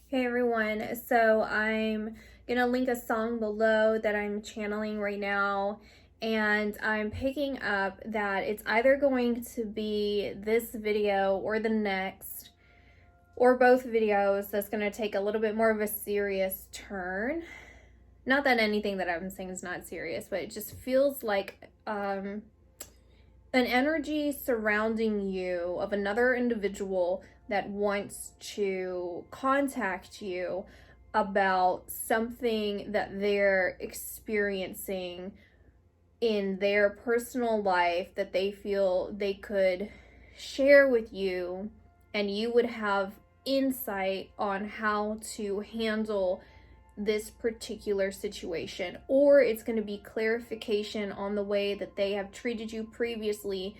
Hey everyone, so I'm gonna link a song below that I'm channeling right now, and I'm picking up that it's either going to be this video or the next, or both videos that's gonna take a little bit more of a serious turn. Not that anything that I'm saying is not serious, but it just feels like an energy surrounding you of another individual that wants to contact you about something that they're experiencing in their personal life that they feel they could share with you, and you would have insight on how to handle this particular situation, or it's going to be clarification on the way that they have treated you previously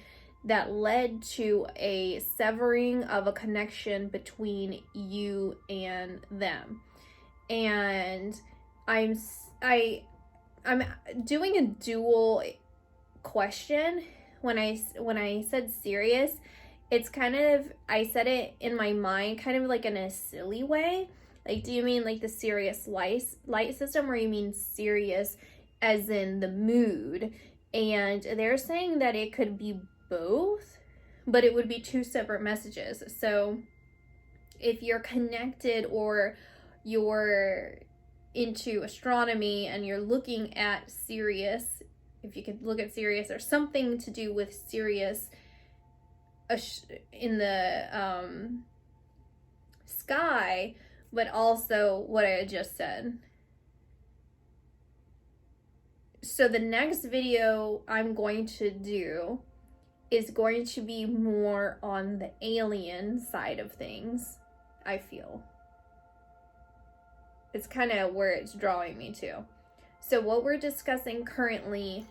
that led to a severing of a connection between you and them. And I'm doing a dual question. When I said serious, it's kind of, I said it in my mind kind of like in a silly way. Like, do you mean like the serious light system, or you mean serious as in the mood? And they're saying that it could be both, but it would be two separate messages. So if you're connected or you're into astronomy and you're looking at Sirius, if you could look at Sirius or something to do with Sirius in the sky, but also what I had just said. So the next video I'm going to do is going to be more on the alien side of things, I feel. It's kind of where it's drawing me to. So what we're discussing currently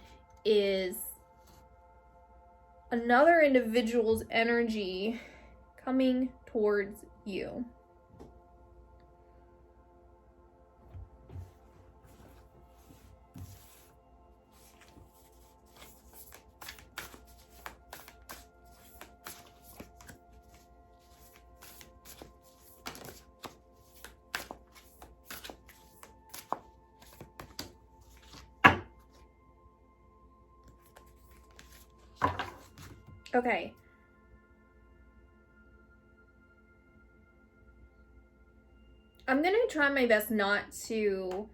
is another individual's energy coming towards you. Okay. I'm gonna try my best not to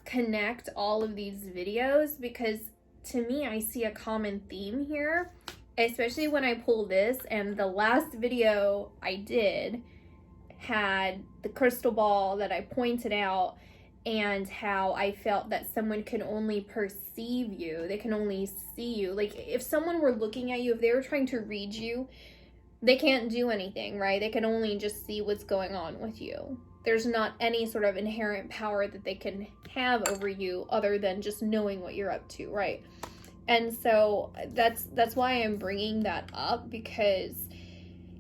connect all of these videos, because to me I see a common theme here, especially when I pull this. And the last video I did had the crystal ball that I pointed out, and how I felt that someone can only perceive you, they can only see you. Like, if someone were looking at you, if they were trying to read you, they can't do anything, right? They can only just see what's going on with you. There's not any sort of inherent power that they can have over you other than just knowing what you're up to, right? And so that's why I'm bringing that up, because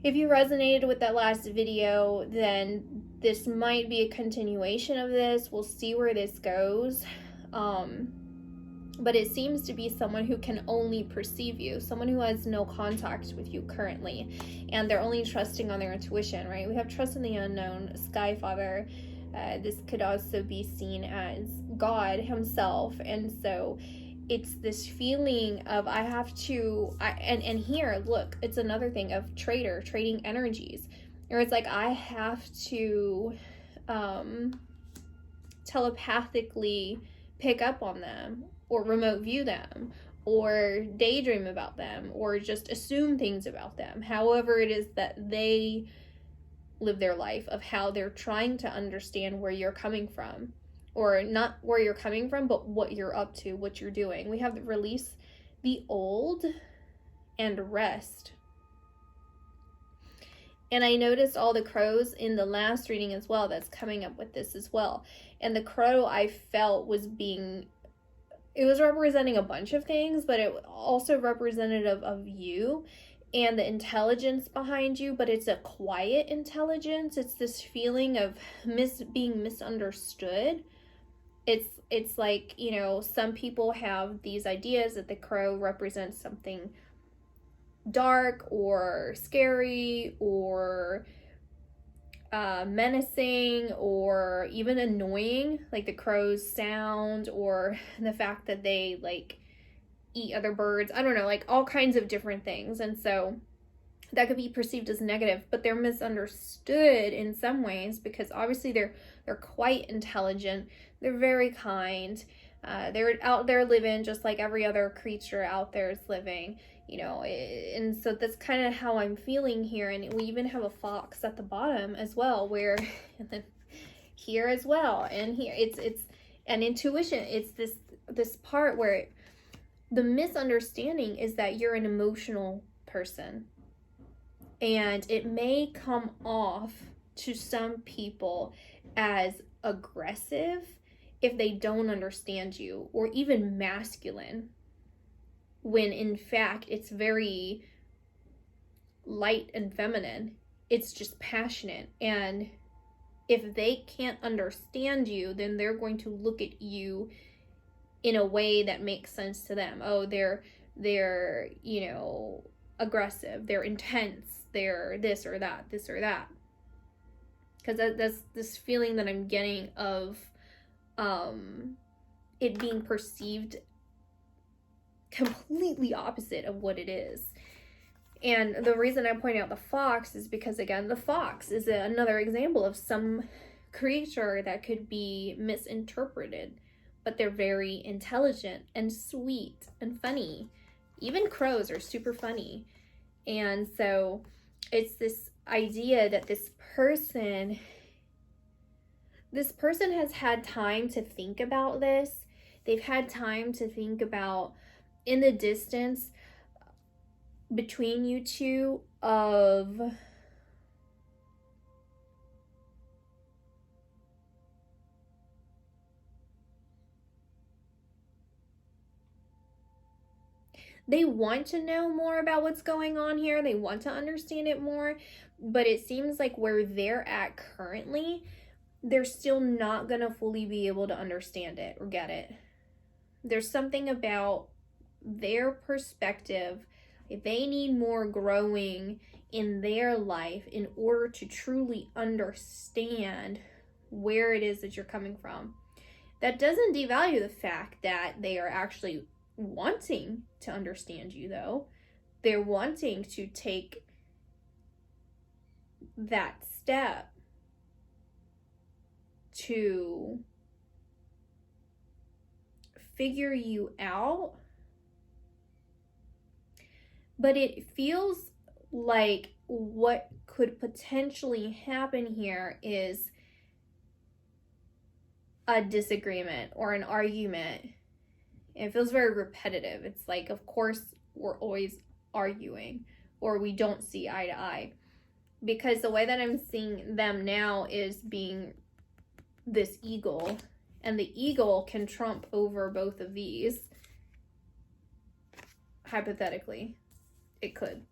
if you resonated with that last video, then this might be a continuation of this. We'll see where this goes. But it seems to be someone who can only perceive you, someone who has no contact with you currently, and they're only trusting on their intuition, right? We have trust in the unknown, Sky Father. This could also be seen as God himself. And so it's this feeling of I have to, and here, look, it's another thing of trading energies. Or it's like I have to telepathically pick up on them, or remote view them, or daydream about them, or just assume things about them. However it is that they live their life, of how they're trying to understand where you're coming from. Or not where you're coming from, but what you're up to, what you're doing. We have to release the old and rest. And I noticed all the crows in the last reading as well, that's coming up with this as well. And the crow, I felt, was representing a bunch of things, but it also representative of you and the intelligence behind you. But it's a quiet intelligence. It's this feeling of being misunderstood. It's like, you know, some people have these ideas that the crow represents something dark or scary or menacing or even annoying, like the crow's sound or the fact that they like eat other birds. I don't know, like all kinds of different things. And so that could be perceived as negative, but they're misunderstood in some ways because obviously they're quite intelligent. They're very kind. They're out there living just like every other creature out there is living, you know. And so that's kind of how I'm feeling here. And we even have a fox at the bottom as well, where and then here as well, and here it's an intuition. It's this part where the misunderstanding is that you're an emotional person. And it may come off to some people as aggressive if they don't understand you, or even masculine, when in fact it's very light and feminine. It's just passionate. And if they can't understand you, then they're going to look at you in a way that makes sense to them. Oh, they're you know, aggressive, they're intense, they're this or that. Because that's this feeling that I'm getting of it being perceived completely opposite of what it is. And the reason I point out the fox is because, again, the fox is another example of some creature that could be misinterpreted, but they're very intelligent and sweet and funny. Even crows are super funny. And so it's this idea that this person has had time to think about this. They've had time to think about, in the distance between you two, of they want to know more about what's going on here. They want to understand it more, but it seems like where they're at currently, they're still not gonna fully be able to understand it or get it. There's something about their perspective. They need more growing in their life in order to truly understand where it is that you're coming from. That doesn't devalue the fact that they are actually wanting to understand you, though. They're wanting to take that step to figure you out. But it feels like what could potentially happen here is a disagreement or an argument. It feels very repetitive. It's like, of course, we're always arguing, or we don't see eye to eye. Because the way that I'm seeing them now is being this eagle, and the eagle can trump over both of these. Hypothetically, it could.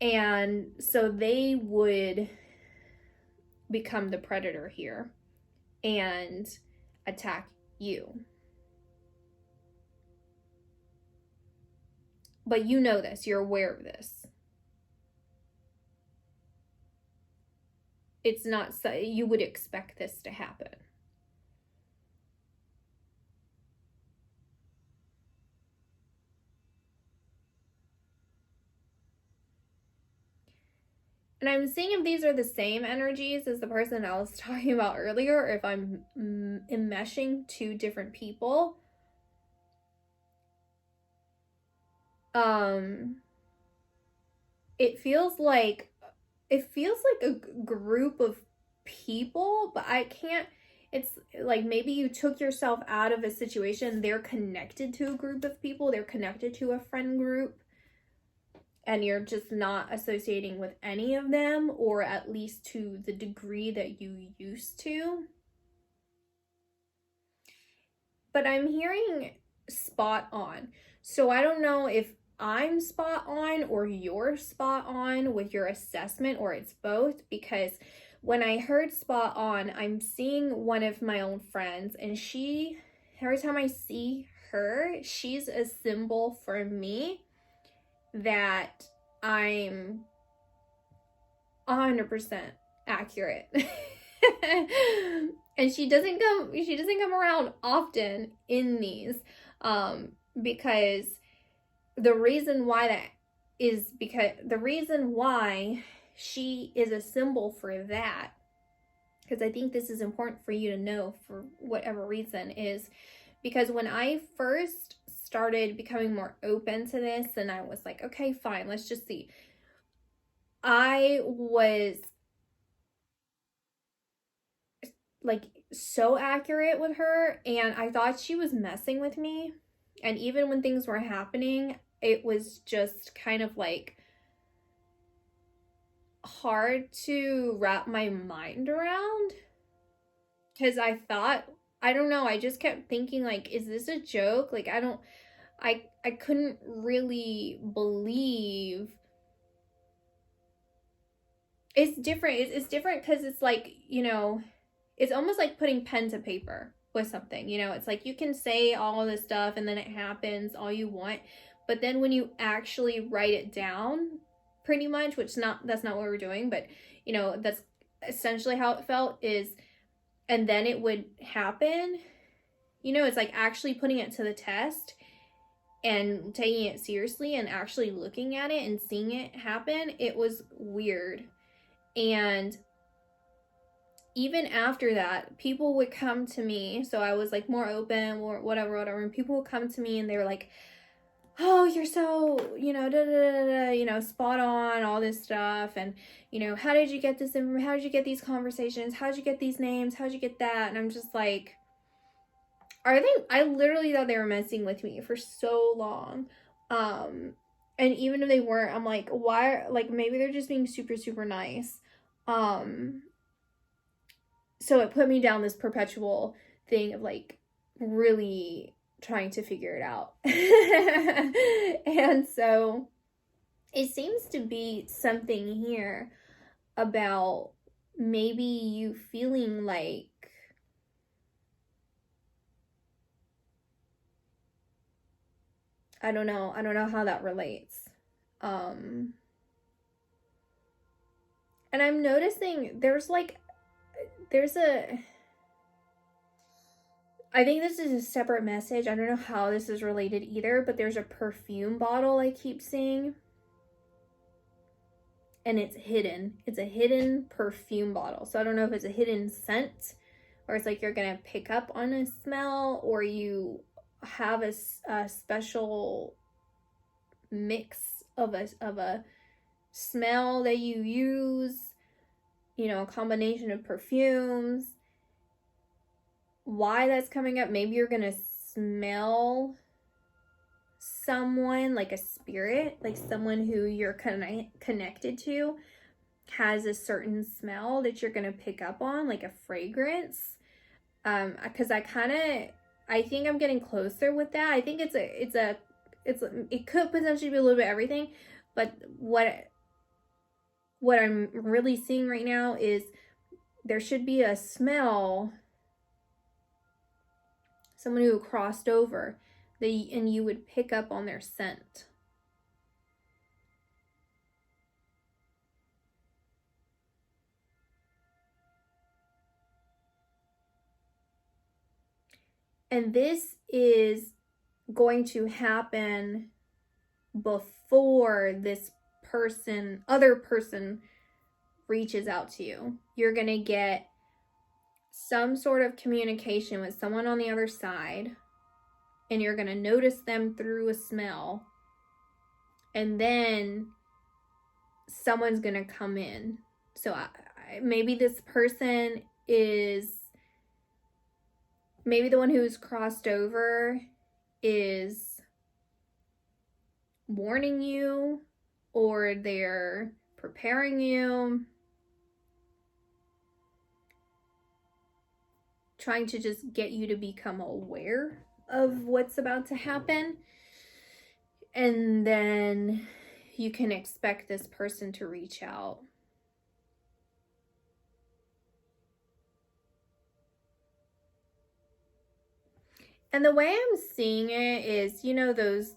And so they would become the predator here and attack you. But you know this, you're aware of this. It's not so you would expect this to happen. And I'm seeing if these are the same energies as the person I was talking about earlier, or if I'm enmeshing two different people. It feels like a group of people, but I can't. It's like maybe you took yourself out of a situation. They're connected to a group of people. They're connected to a friend group. And you're just not associating with any of them, or at least to the degree that you used to. But I'm hearing spot on. So I don't know if I'm spot on or you're spot on with your assessment, or it's both, because when I heard spot on, I'm seeing one of my own friends, and she, every time I see her, she's a symbol for me that I'm 100% accurate. And she doesn't come around often in these, because the reason why she is a symbol for that, because I think this is important for you to know for whatever reason, is because when I first started becoming more open to this, and I was like, okay, fine, let's just see. I was like so accurate with her, and I thought she was messing with me. And even when things were happening, it was just kind of like hard to wrap my mind around, because I don't know, I just kept thinking, like, is this a joke? Like, I couldn't really believe. It's different. It's different because it's like, it's almost like putting pen to paper with something. It's like you can say all this stuff and then it happens all you want, but then when you actually write it down, pretty much, that's not what we're doing, but that's essentially how it felt, is, and then it would happen. It's like actually putting it to the test and taking it seriously and actually looking at it and seeing it happen. It was weird. And even after that, people would come to me. So I was like more open or whatever. And people would come to me and they were like, oh, you're so, spot on, all this stuff. And, how did you get this information? How did you get these conversations? How did you get these names? How did you get that? And I'm just like, I literally thought they were messing with me for so long. And even if they weren't, I'm like, why? Like, maybe they're just being super, super nice. So it put me down this perpetual thing of like really trying to figure it out. And so it seems to be something here about maybe you feeling like, I don't know how that relates. And I'm noticing I think this is a separate message. I don't know how this is related either, but there's a perfume bottle I keep seeing. And it's hidden. It's a hidden perfume bottle. So I don't know if it's a hidden scent, or it's like you're going to pick up on a smell, or you have a special mix of a smell that you use, a combination of perfumes. Why that's coming up, maybe you're gonna smell someone, like a spirit, like someone who you're connected to has a certain smell that you're gonna pick up on, like a fragrance. Because I think I'm getting closer with that. I think it could potentially be a little bit everything, but what I'm really seeing right now is there should be a smell, someone who crossed over, and you would pick up on their scent. And this is going to happen before this other person reaches out to you. You're going to get some sort of communication with someone on the other side, and you're going to notice them through a smell, and then someone's going to come in. So maybe this person is, maybe the one who's crossed over is warning you, or they're preparing you, trying to just get you to become aware of what's about to happen. And then you can expect this person to reach out. And the way I'm seeing it is, those,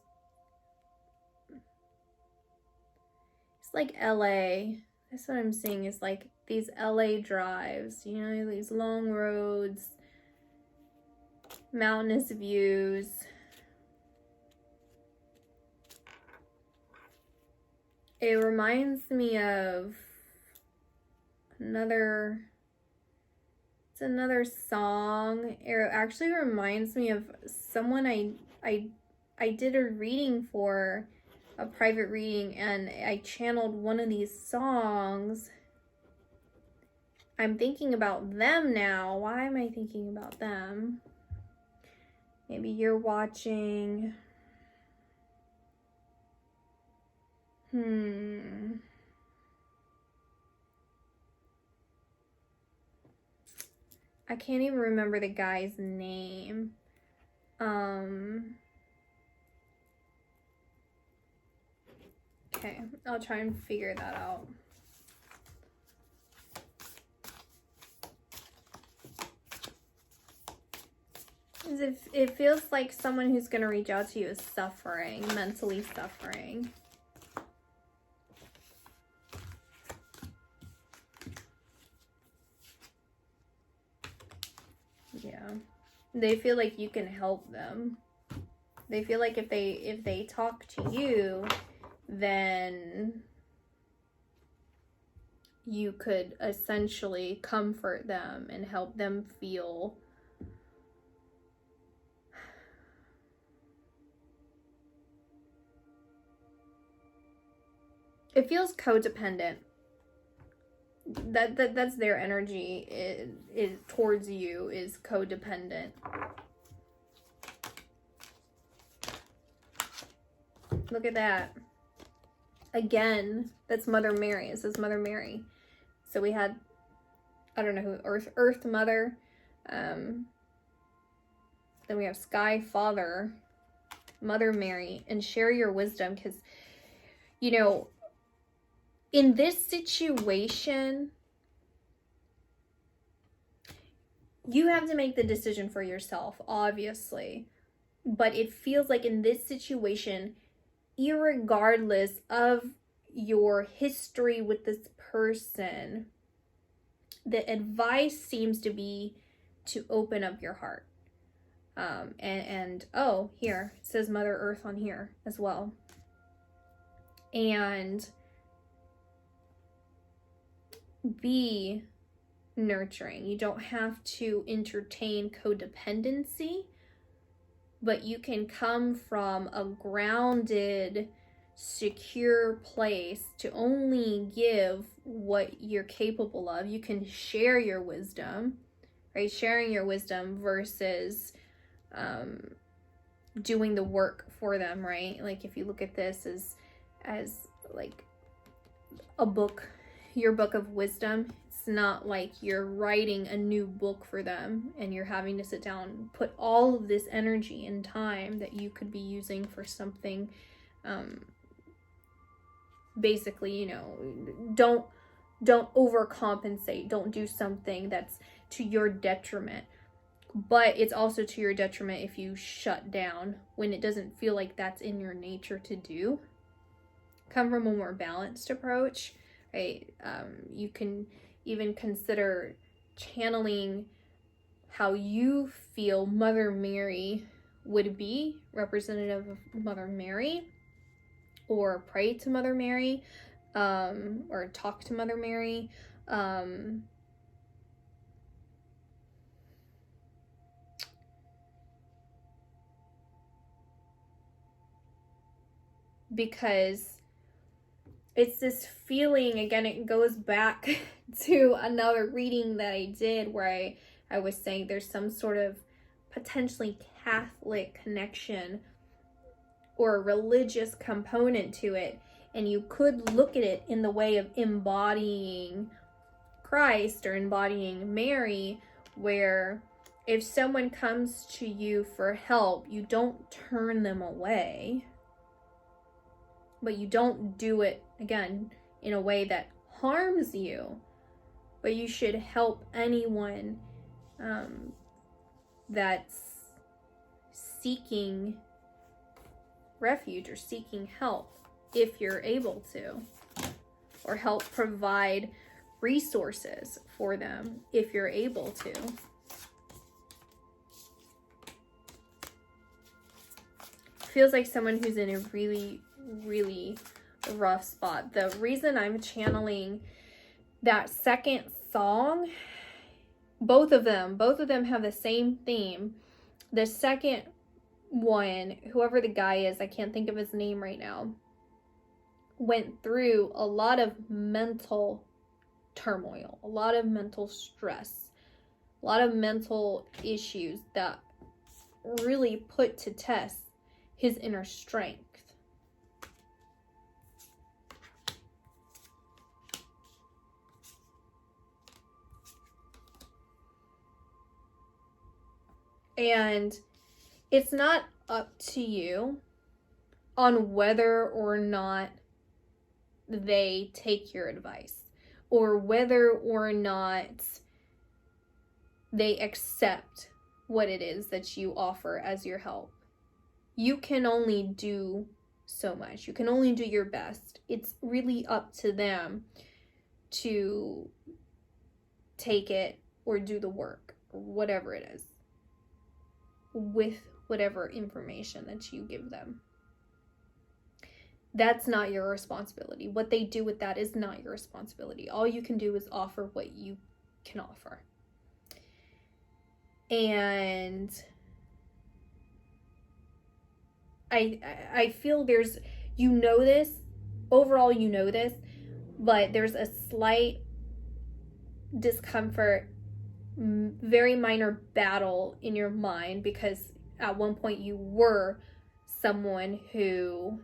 it's like LA, That's what I'm seeing, is like these LA drives, you know, these long roads, mountainous views. It reminds me of another song. It actually reminds me of someone I did a reading for, a private reading, and I channeled one of these songs. I'm thinking about them now. Why am I thinking about them? Maybe you're watching. I can't even remember the guy's name. Okay, I'll try and figure that out. It feels like someone who's going to reach out to you is suffering, mentally suffering. Yeah. They feel like you can help them. They feel like if they talk to you, then you could essentially comfort them and help them feel it feels codependent. That's their energy is towards you, is codependent. Look at that. Again, that's Mother Mary. It says Mother Mary. So we had, I don't know who, Earth Mother. Then we have Sky Father, Mother Mary, and share your wisdom. Because, you know, in this situation, you have to make the decision for yourself, obviously. But it feels like in this situation, irregardless of your history with this person, the advice seems to be to open up your heart. And oh, here, it says Mother Earth on here as well. And be nurturing. You don't have to entertain codependency, but you can come from a grounded, secure place to only give what you're capable of. You can share your wisdom, right? Sharing your wisdom versus doing the work for them, right? Like if you look at this as like a book, your book of wisdom, it's not like you're writing a new book for them and you're having to sit down and put all of this energy and time that you could be using for something. Basically, you know, don't overcompensate. Don't do something that's to your detriment. But it's also to your detriment if you shut down when it doesn't feel like that's in your nature to do. Come from a more balanced approach, right? You can even consider channeling how you feel Mother Mary would be, representative of Mother Mary, or pray to Mother Mary, or talk to Mother Mary. Because it's this feeling, again, it goes back to another reading that I did where I was saying there's some sort of potentially Catholic connection or religious component to it. And you could look at it in the way of embodying Christ or embodying Mary, where if someone comes to you for help, you don't turn them away. But you don't do it, again, in a way that harms you. But you should help anyone that's seeking refuge or seeking help if you're able to. or help provide resources for them if you're able to. Feels like someone who's in a really, really rough spot. The reason I'm channeling that second song, both of them have the same theme. The second one, whoever the guy is, I can't think of his name right now, went through a lot of mental turmoil, a lot of mental stress, a lot of mental issues that really put to test his inner strength. And it's not up to you on whether or not they take your advice, or whether or not they accept what it is that you offer as your help. You can only do so much. You can only do your best. It's really up to them to take it or do the work, or whatever it is, with whatever information that you give them. That's not your responsibility. What they do with that is not your responsibility. All you can do is offer what you can offer. And I feel there's, you know this, overall you know this, but there's a slight discomfort, very minor battle in your mind, because at one point you were someone who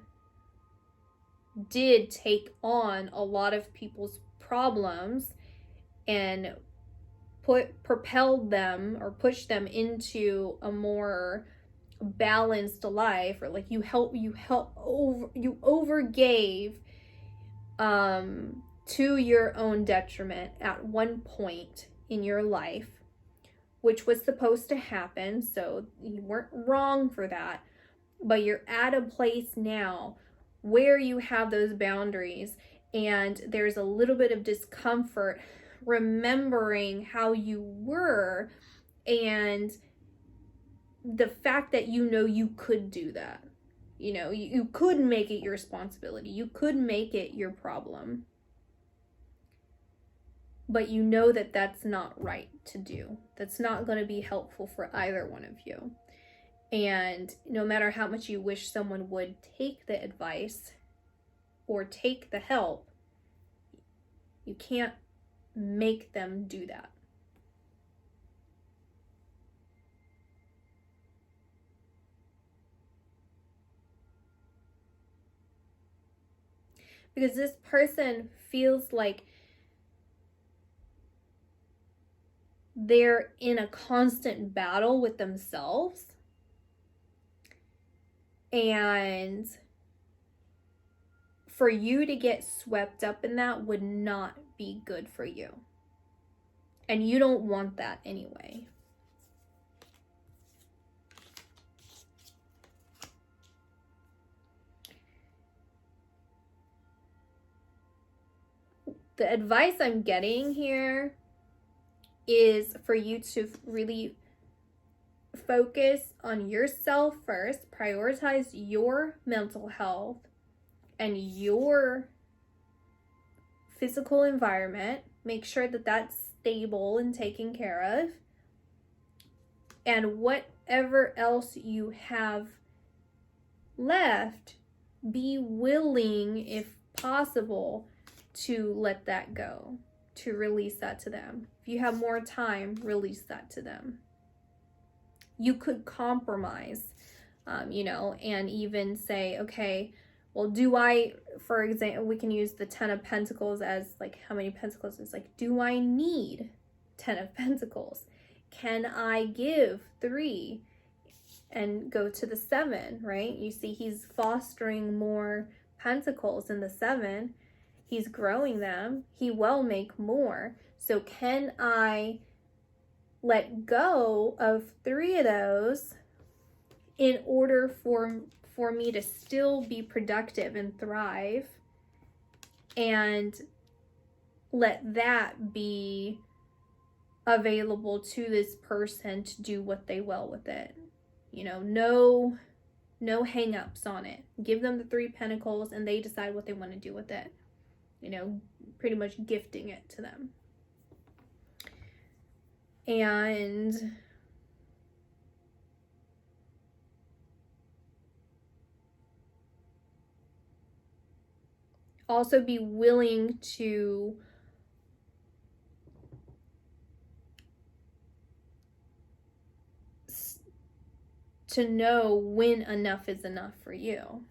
did take on a lot of people's problems and propelled them or pushed them into a more balanced life, or like you overgave to your own detriment at one point in your life, which was supposed to happen, so you weren't wrong for that. But you're at a place now where you have those boundaries, and there's a little bit of discomfort remembering how you were, and the fact that you know you could do that. You know, you could make it your responsibility. You could make it your problem. But you know that that's not right to do. That's not going to be helpful for either one of you. And no matter how much you wish someone would take the advice or take the help, you can't make them do that. Because this person feels like they're in a constant battle with themselves, and for you to get swept up in that would not be good for you, and you don't want that anyway. The advice I'm getting here is for you to really focus on yourself first, prioritize your mental health and your physical environment. Make sure that that's stable and taken care of. And whatever else you have left, be willing, if possible, to let that go, to release that to them. If you have more time, release that to them. You could compromise, and even say, okay, well, for example, we can use the 10 of Pentacles as like, how many pentacles is like, do I need 10 of Pentacles? Can I give 3 and go to the 7, right? You see, he's fostering more pentacles in the 7. He's growing them. He will make more. So can I let go of 3 of those in order for me to still be productive and thrive and let that be available to this person to do what they will with it. You know, no hang-ups on it. Give them the 3 Pentacles and they decide what they want to do with it. You know, pretty much gifting it to them. And also be willing to know when enough is enough for you.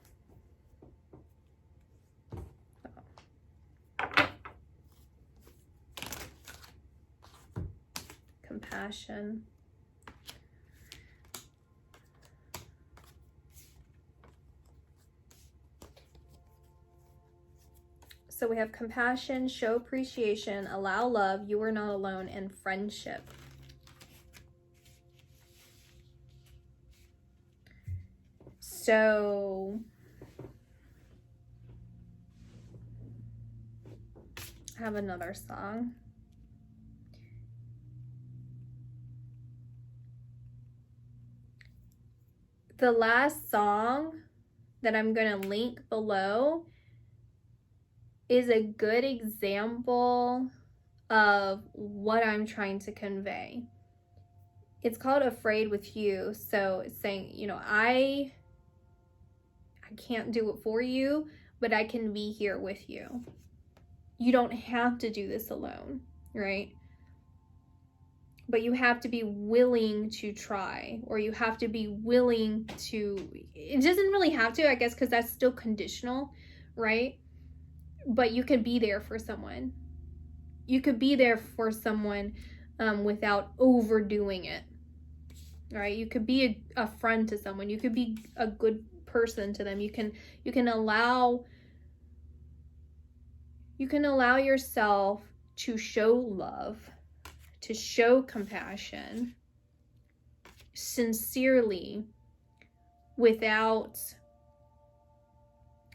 Compassion. So we have compassion, show appreciation, allow love, you are not alone, and friendship. So I have another song. The last song that I'm going to link below is a good example of what I'm trying to convey. It's called Afraid with You. So it's saying, you know, I can't do it for you, but I can be here with you. You don't have to do this alone, right? But you have to be willing to try, or you have to be willing to, it doesn't really have to, I guess, because that's still conditional, right? But you could be there for someone. You could be there for someone without overdoing it, right? You could be a friend to someone. You could be a good person to them. You can allow yourself to show love, to show compassion sincerely without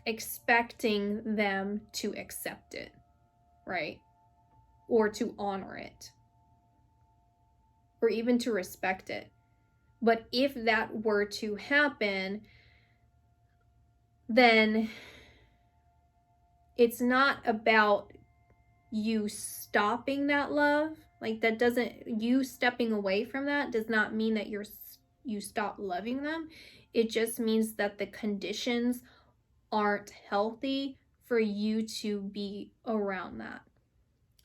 expecting them to accept it, right? Or to honor it, or even to respect it. But if that were to happen, then it's not about you stopping that love. Like, that doesn't, you stepping away from that does not mean that you stop loving them. It just means that the conditions aren't healthy for you to be around that.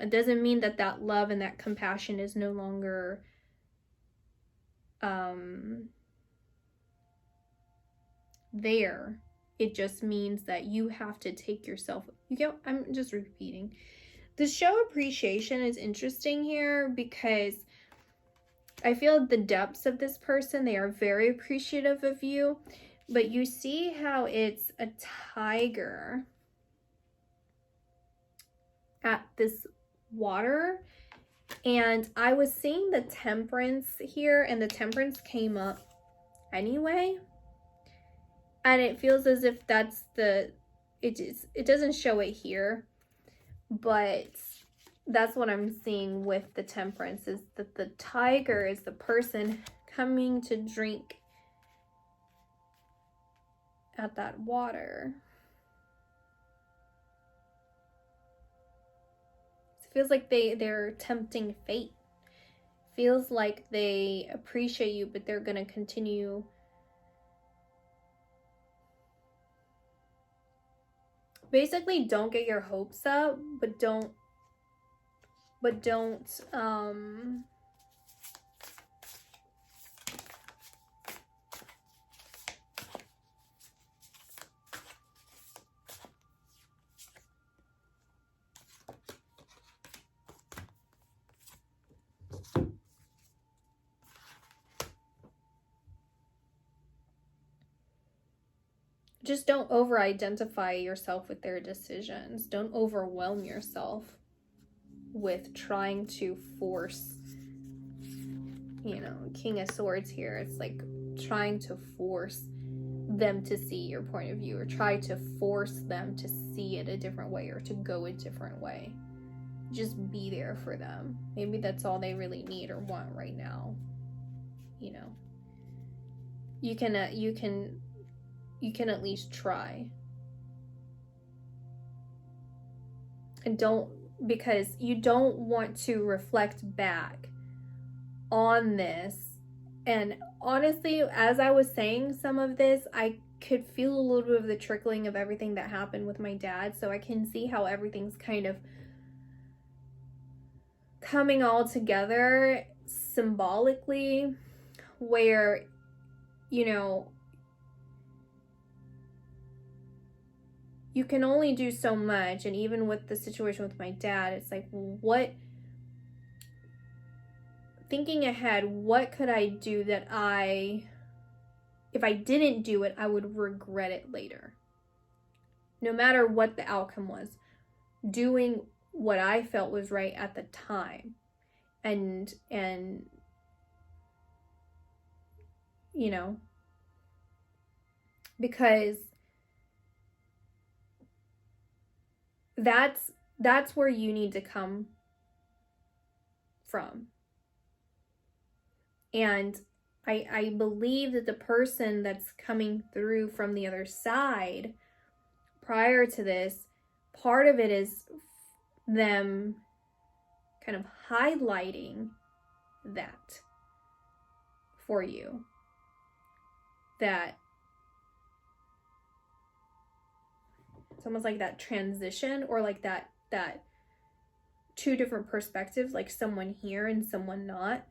It doesn't mean that that love and that compassion is no longer there. It just means that you have to take yourself, I'm just repeating. The show appreciation is interesting here because I feel the depths of this person, they are very appreciative of you, but you see how it's a tiger at this water, and I was seeing the temperance here, and the temperance came up anyway, and it feels as if that's it doesn't show it here, but that's what I'm seeing with the temperance, is that the tiger is the person coming to drink at that water. It feels like they're tempting fate. Feels like they appreciate you, but they're gonna continue basically, don't get your hopes up, but don't just don't over-identify yourself with their decisions. Don't overwhelm yourself with trying to force, you know, King of Swords here. It's like trying to force them to see your point of view, or try to force them to see it a different way, or to go a different way. just be there for them. Maybe that's all they really need or want right now. You know, you can at least try. And because you don't want to reflect back on this. And honestly, as I was saying some of this, I could feel a little bit of the trickling of everything that happened with my dad. So I can see how everything's kind of coming all together symbolically, where, you know, you can only do so much. And even with the situation with my dad, it's like, thinking ahead, what could I do that if I didn't do it, I would regret it later? No matter what the outcome was, doing what I felt was right at the time. And you know, because that's where you need to come from. And I believe that the person that's coming through from the other side prior to this, part of it is them kind of highlighting that for you. That it's almost like that transition, or like that two different perspectives, like someone here and someone not.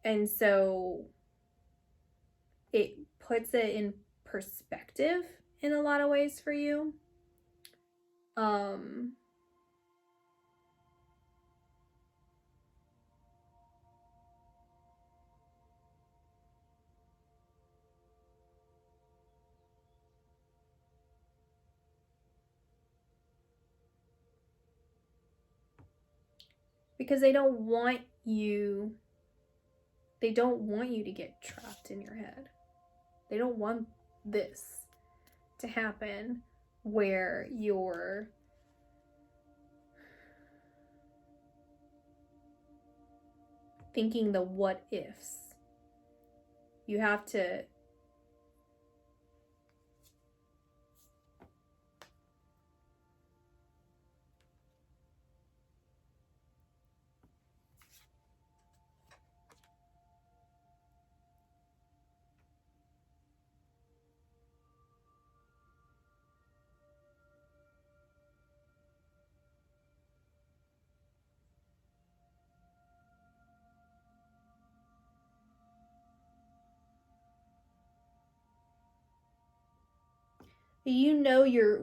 And so it puts it in perspective in a lot of ways for you. Because they don't want you to get trapped in your head. They don't want this to happen where you're thinking the what ifs. You have to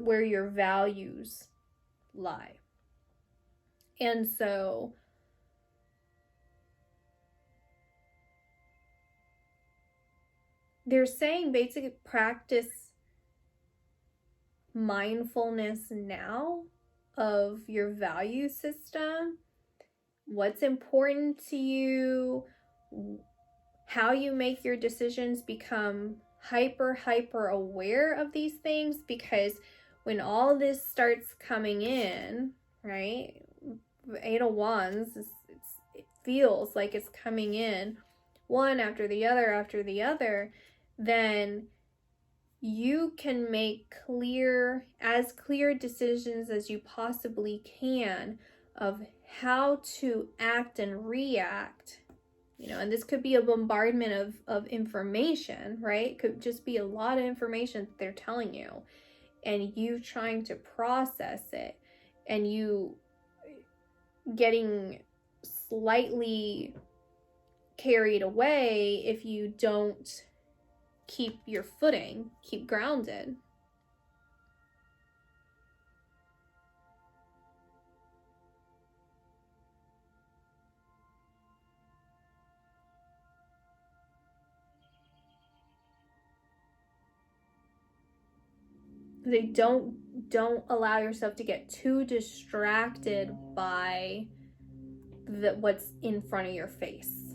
where your values lie. And so they're saying basically practice mindfulness now of your value system, what's important to you, how you make your decisions, become hyper aware of these things. Because when all this starts coming in, right, Eight of Wands, it feels like it's coming in one after the other, then you can make clear decisions as you possibly can of how to act and react. You know, and this could be a bombardment of information, right? It could just be a lot of information that they're telling you, and you trying to process it, and you getting slightly carried away if you don't keep your footing, keep grounded. They don't allow yourself to get too distracted by what's in front of your face.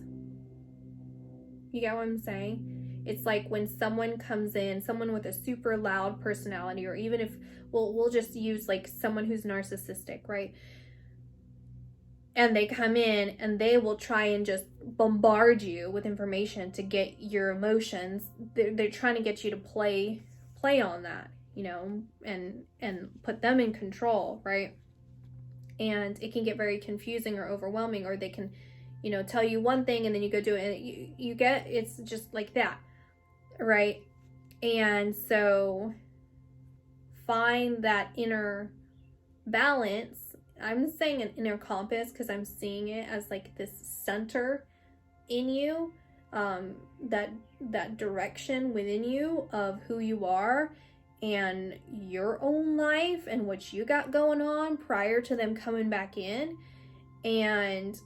You get what I'm saying? It's like when someone comes in, someone with a super loud personality, or even if we'll just use like someone who's narcissistic, right? and they come in and they will try and just bombard you with information to get your emotions. They're trying to get you to play on that, you know, and put them in control, right? And it can get very confusing or overwhelming, or they can, you know, tell you one thing and then you go do it and you get, it's just like that, right? And so find that inner balance. I'm saying an inner compass because I'm seeing it as like this center in you, that direction within you of who you are and your own life and what you got going on prior to them coming back in. And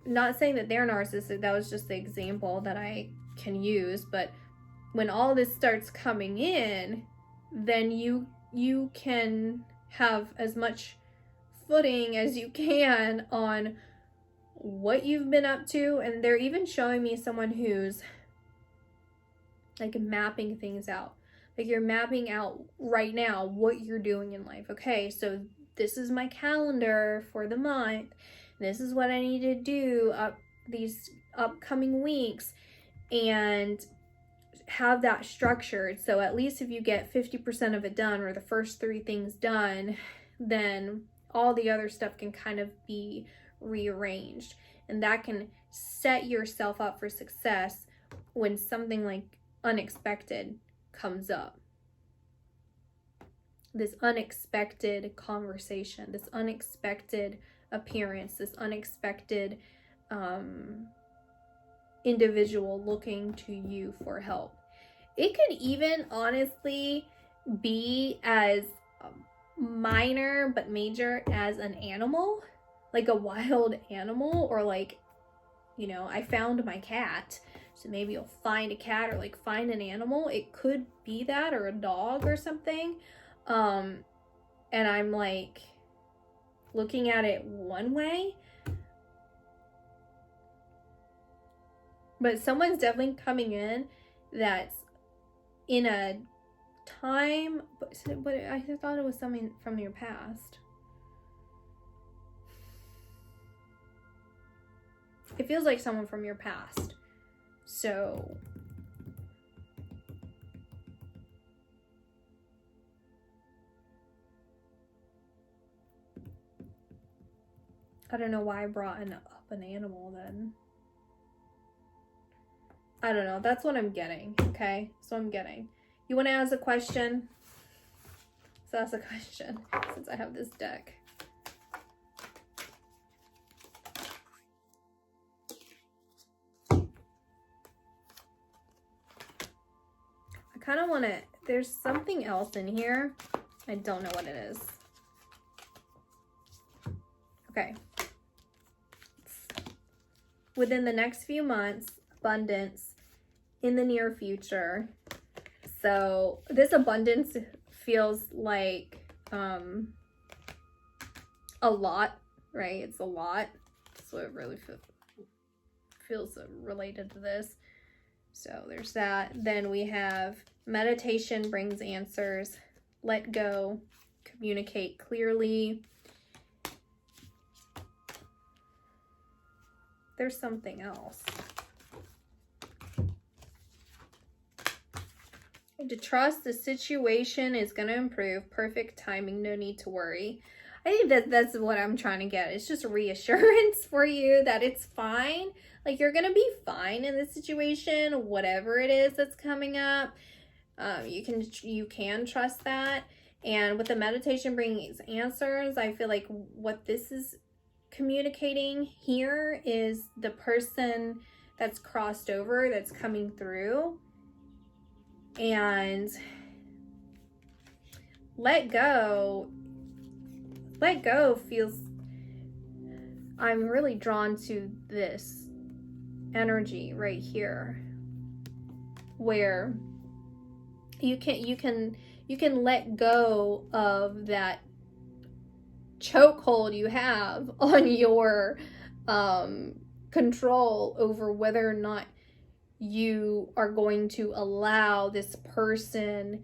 not saying that they're narcissistic, that was just the example that I can use, but when all this starts coming in, then you can have as much footing as you can on what you've been up to. And they're even showing me someone who's like mapping things out. Like you're mapping out right now what you're doing in life. Okay, so this is my calendar for the month. This is what I need to do these upcoming weeks, and have that structured. So at least if you get 50% of it done, or the first 3 things done, then all the other stuff can kind of be rearranged. And that can set yourself up for success when something like unexpected comes up. This unexpected conversation, this unexpected appearance, this unexpected individual looking to you for help. It could even honestly be as minor but major as an animal, like a wild animal, or like, you know, I found my cat, so maybe you'll find a cat, or like find an animal. It could be that, or a dog or something. And I'm like looking at it one way, but someone's definitely coming in that's in a time, but I thought it was something from your past. It feels like someone from your past. So I don't know why I brought up an animal then. I don't know. That's what I'm getting. Okay, so I'm getting. You want to ask a question? So ask a question since I have this deck. I kind of want to, there's something else in here. I don't know what it is. Okay. Within the next few months, abundance in the near future. So this abundance feels like a lot, right? It's a lot. So it really feels related to this. So there's that. Then we have meditation brings answers, let go, communicate clearly. There's something else. To trust the situation is going to improve. Perfect timing. No need to worry. I think that's what I'm trying to get. It's just reassurance for you that it's fine. Like you're going to be fine in this situation, whatever it is that's coming up. You can trust that. And with the meditation bringing answers, I feel like what this is communicating here is the person that's crossed over, that's coming through. And let go feels, I'm really drawn to this energy right here where you can let go of that chokehold you have on your control over whether or not you are going to allow this person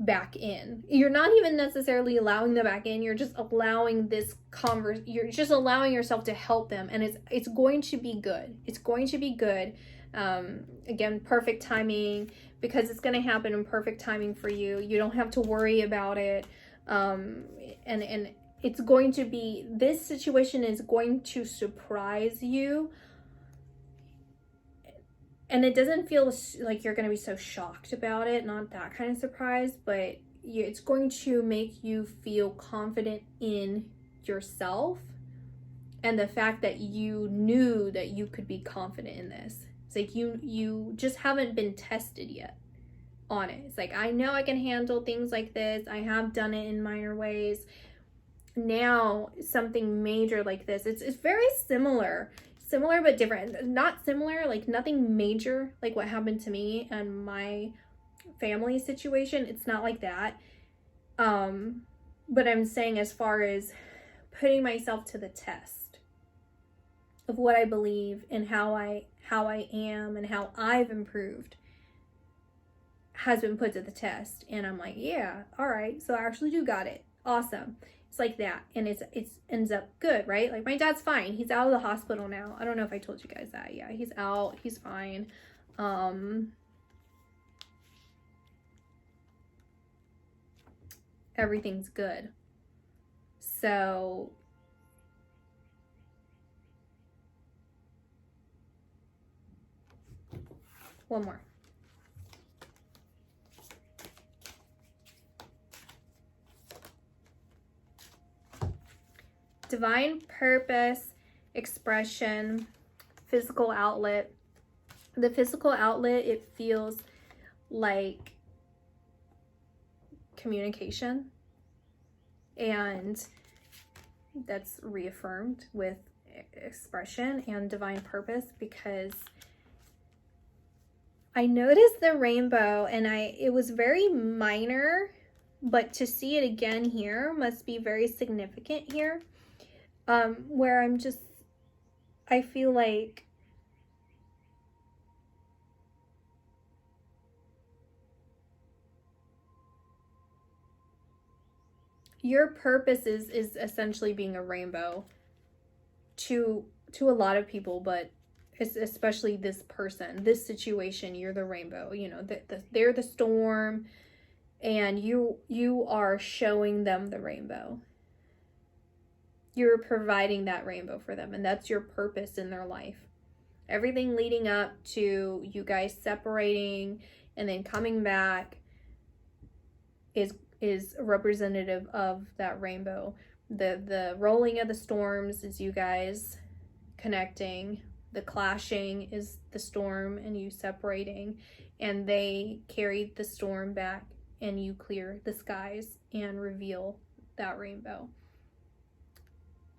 back in. You're not even necessarily allowing them back in. You're just allowing this you're just allowing yourself to help them, and it's going to be good. It's going to be good. Again, perfect timing, because it's going to happen in perfect timing for you. You don't have to worry about it. And it's going to be, this situation is going to surprise you. And it doesn't feel like you're going to be so shocked about it, not that kind of surprise, but it's going to make you feel confident in yourself and the fact that you knew that you could be confident in this. It's like you just haven't been tested yet on it. It's like, I know I can handle things like this. I have done it in minor ways. Now something major like this, it's very similar but different. Not similar, like nothing major like what happened to me and my family situation. It's not like that. But I'm saying, as far as putting myself to the test of what I believe and how I am and how I've improved has been put to the test. And I'm like, yeah, all right, so I actually do got it. Awesome. It's like that, and it's ends up good, right? Like, my dad's fine. He's out of the hospital now. I don't know if I told you guys that. Yeah, he's out. He's fine. Everything's good. So one more. Divine purpose, expression, physical outlet. The physical outlet, it feels like communication, and that's reaffirmed with expression and divine purpose, because I noticed the rainbow, and it was very minor, but to see it again here must be very significant here. Where I feel like your purpose is essentially being a rainbow to a lot of people, but especially this person, this situation. You're the rainbow, you know, they're the storm, and you are showing them the rainbow. You're providing that rainbow for them, and that's your purpose in their life. Everything leading up to you guys separating and then coming back is representative of that rainbow. The rolling of the storms is you guys connecting. The clashing is the storm and you separating, and they carried the storm back, and you clear the skies and reveal that rainbow.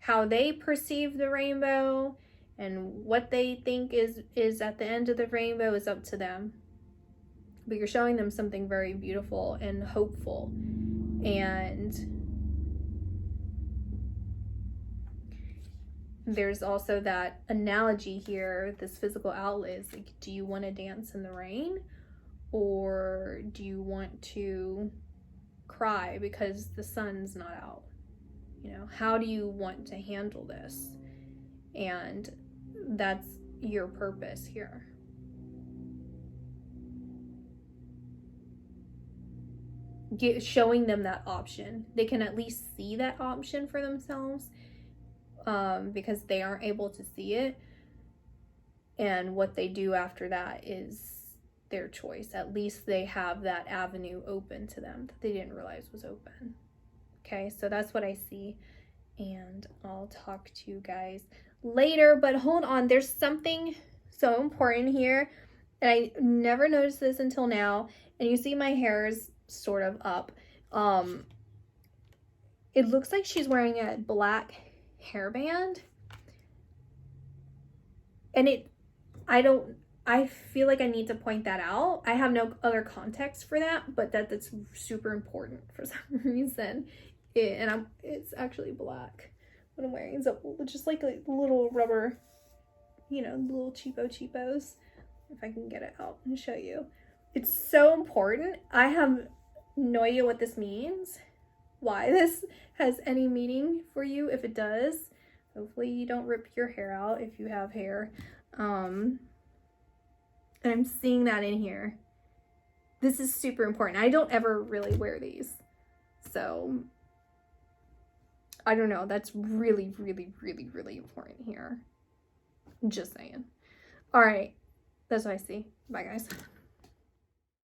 How they perceive the rainbow and what they think is at the end of the rainbow is up to them. But you're showing them something very beautiful and hopeful. And there's also that analogy here, this physical outlet is like, do you want to dance in the rain, or do you want to cry because the sun's not out? You know, how do you want to handle this? And that's your purpose here. Showing them that option. They can at least see that option for themselves, because they aren't able to see it. And what they do after that is their choice. At least they have that avenue open to them that they didn't realize was open. Okay, so that's what I see, and I'll talk to you guys later. But hold on, there's something so important here, and I never noticed this until now. And you see my hair is sort of up. It looks like she's wearing a black hairband, and I feel like I need to point that out. I have no other context for that, but that's super important for some reason. It's actually black. What I'm wearing is just like a little rubber, you know, little cheapos. If I can get it out and show you. It's so important. I have no idea what this means, why this has any meaning for you. If it does, hopefully you don't rip your hair out if you have hair. And I'm seeing that in here. This is super important. I don't ever really wear these, so I don't know. That's really, really, really, really important here. Just saying. All right, that's what I see. Bye, guys.